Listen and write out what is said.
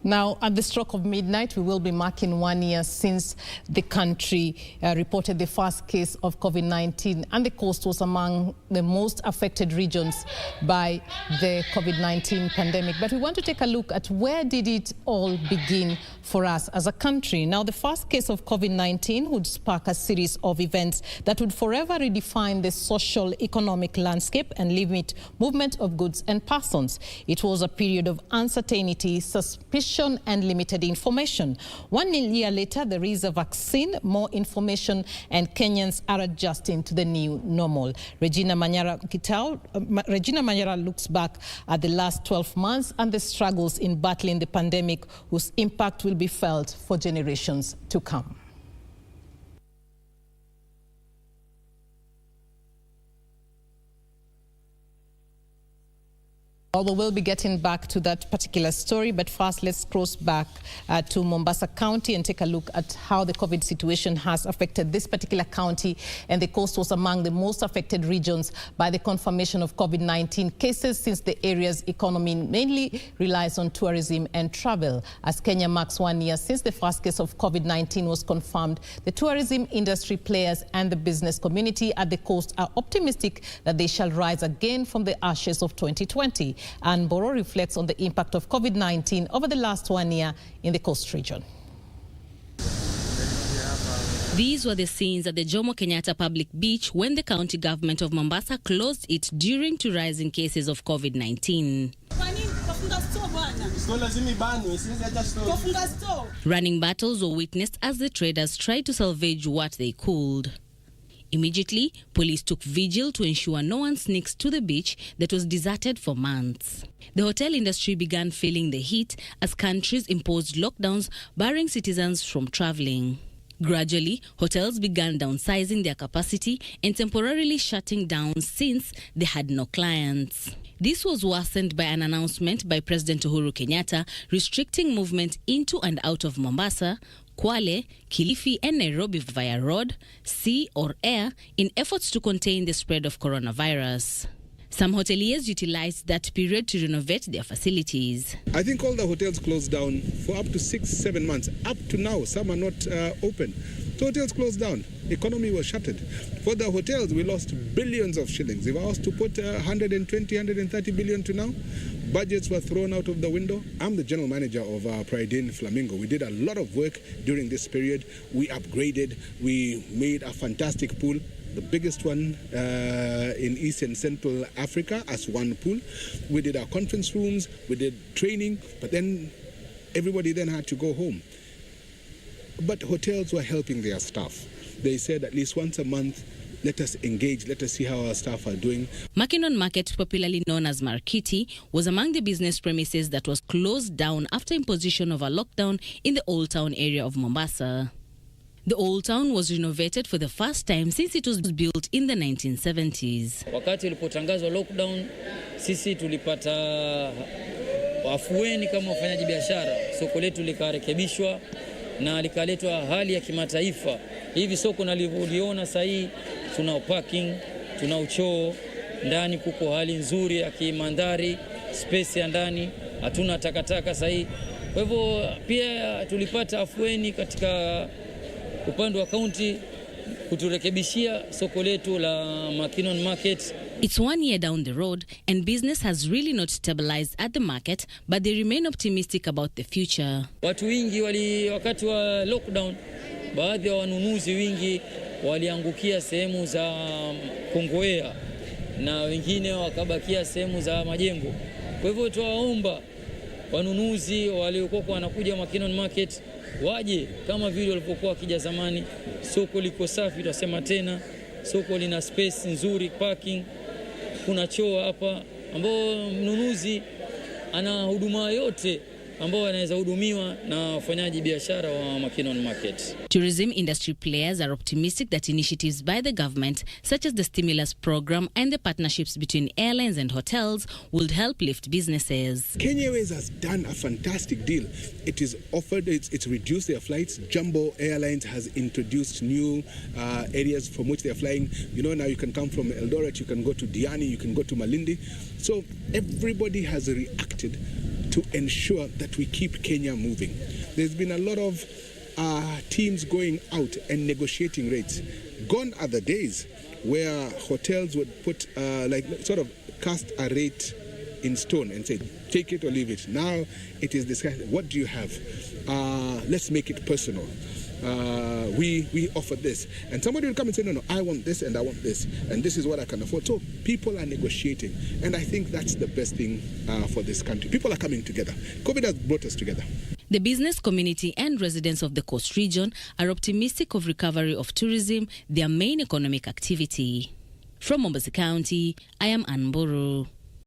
Now, at the stroke of midnight, we will be marking 1 year since the country reported the first case of COVID-19, and the coast was among the most affected regions by the COVID-19 pandemic. But we want to take a look at where did it all begin for us as a country. Now, the first case of COVID-19 would spark a series of events that would forever redefine the social economic landscape and limit movement of goods and persons. It was a period of uncertainty, suspicion, and limited information. 1 year later, there is a vaccine, more information, and Kenyans are adjusting to the new normal. Regina Manyara looks back at the last 12 months and the struggles in battling the pandemic, whose impact will be felt for generations to come. Although we'll be getting back to that particular story, but first let's cross back to Mombasa County and take a look at how the COVID situation has affected this particular county. And the coast was among the most affected regions by the confirmation of COVID-19 cases, since the area's economy mainly relies on tourism and travel. As Kenya marks 1 year since the first case of COVID-19 was confirmed, the tourism industry players and the business community at the coast are optimistic that they shall rise again from the ashes of 2020. And Mburu reflects on the impact of COVID-19 over the last 1 year in the coast region. These were the scenes at the Jomo Kenyatta Public Beach when the county government of Mombasa closed it due to rising cases of COVID-19. Running battles were witnessed as the traders tried to salvage what they could. Immediately, police took vigil to ensure no one sneaks to the beach that was deserted for months. The hotel industry began feeling the heat as countries imposed lockdowns, barring citizens from traveling. Gradually, hotels began downsizing their capacity and temporarily shutting down since they had no clients. This was worsened by an announcement by President Uhuru Kenyatta restricting movement into and out of Mombasa, Kwale, Kilifi and Nairobi via road, sea or air in efforts to contain the spread of coronavirus. Some hoteliers utilized that period to renovate their facilities. I think all the hotels closed down for up to 6-7 months. Up to now, some are not open. So hotels closed down. The economy was shuttered. For the hotels, we lost billions of shillings. If I was to put 120, 130 billion to now, budgets were thrown out of the window. I'm the general manager of Pride Inn Flamingo. We did a lot of work during this period. We upgraded. We made a fantastic pool, the biggest one in East and Central Africa as one pool. We did our conference rooms, we did training, but then everybody then had to go home. But hotels were helping their staff. They said at least once a month, let us engage, let us see how our staff are doing. Makinon Market, popularly known as Markiti, was among the business premises that was closed down after imposition of a lockdown in the Old Town area of Mombasa. The Old Town was renovated for the first time since it was built in the 1970s. Wakati ulipotangazwa lockdown, sisi tulipata afueni kama wafanyaji biashara. Soko letu likarekebishwa na likaletwa hali ya kimataifa. Hivi soko nalivyoona sasa hii tuna parking, tuna uchoo, ndani kuko hali nzuri ya kimandhari, space ya ndani, hatuna takataka sasa hii. Kwa hivyo pia tulipata afueni katika upande wa kaunti kuturekebishia soko letu la Makinon Market. It's 1 year down the road and business has really not stabilized at the market, but they remain optimistic about the future. Watu wengi wakati wa lockdown, baadhi ya wanunuzi wengi waliangukia sehemu za Kongowea na wengine wakabakia sehemu za Majengo. Kwa hivyo tuwaomba wanunuzi waliokuwa wanakuja Makinon Market waje kama vile walipokuwa wakija zamani. Soko liko safi, tutasema tena. Soko lina space nzuri, parking, kuna choo hapa ambao mnunuzi ana huduma yote ambao anaweza hudumiwa na wafanyaji biashara wa Makinon Market. Tourism industry players are optimistic that initiatives by the government, such as the stimulus program and the partnerships between airlines and hotels, will help lift businesses. Kenya Airways has done a fantastic deal. It is offered, it's reduced their flights. Jumbo Airlines has introduced new areas from which they're flying. You know, now you can come from Eldoret, you can go to Diani, you can go to Malindi. So everybody has reacted to ensure that we keep Kenya moving. There's been a lot of teams going out and negotiating rates. Gone are the days where hotels would put sort of cast a rate in stone and say, take it or leave it. Now it is discussed, what do you have? Let's make it personal. We offer this. And somebody will come and say, no, I want this and I want this. And this is what I can afford. So people are negotiating. And I think that's the best thing for this country. People are coming together. COVID has brought us together. The business community and residents of the coast region are optimistic of recovery of tourism, their main economic activity. From Mombasa County, I am Mburu.